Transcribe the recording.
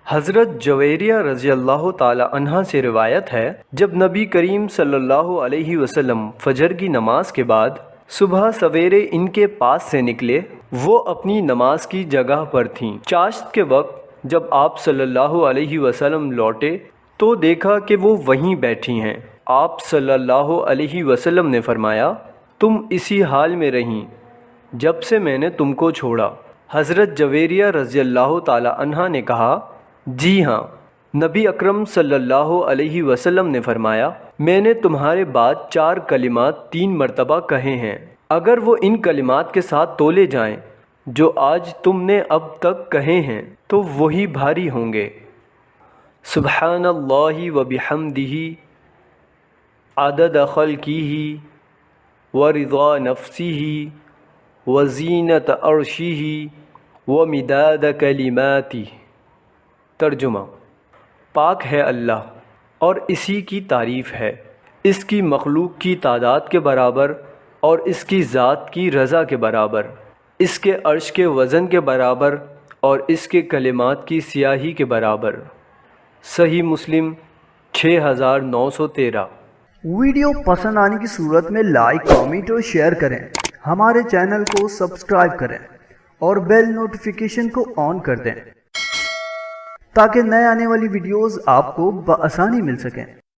حضرت جویریہ رضی اللہ تعالی عنہ سے روایت ہے، جب نبی کریم صلی اللہ علیہ وسلم فجر کی نماز کے بعد صبح سویرے ان کے پاس سے نکلے، وہ اپنی نماز کی جگہ پر تھیں۔ چاشت کے وقت جب آپ صلی اللہ علیہ وسلم لوٹے تو دیکھا کہ وہ وہیں بیٹھی ہیں۔ آپ صلی اللہ علیہ وسلم نے فرمایا، تم اسی حال میں رہیں جب سے میں نے تم کو چھوڑا۔ حضرت جویریہ رضی اللہ تعالی عنہ نے کہا، جی ہاں، نبی اکرم صلی اللہ علیہ وسلم نے فرمایا، میں نے تمہارے بعد 4 کلمات 3 مرتبہ کہے ہیں، اگر وہ ان کلمات کے ساتھ تولے جائیں جو آج تم نے اب تک کہے ہیں تو وہی بھاری ہوں گے۔ سبحان اللہ و بحمدہ عدد خلقہ ورضا نفسہ وزینت عرشہ ومداد کلماتہ۔ ترجمہ: پاک ہے اللہ اور اسی کی تعریف ہے، اس کی مخلوق کی تعداد کے برابر اور اس کی ذات کی رضا کے برابر، اس کے عرش کے وزن کے برابر اور اس کے کلمات کی سیاہی کے برابر۔ صحیح مسلم 6913۔ ویڈیو پسند آنے کی صورت میں لائک، کامنٹ اور شیئر کریں، ہمارے چینل کو سبسکرائب کریں اور بیل نوٹیفیکیشن کو آن کر دیں تاکہ نئے آنے والی ویڈیوز آپ کو بآسانی مل سکیں۔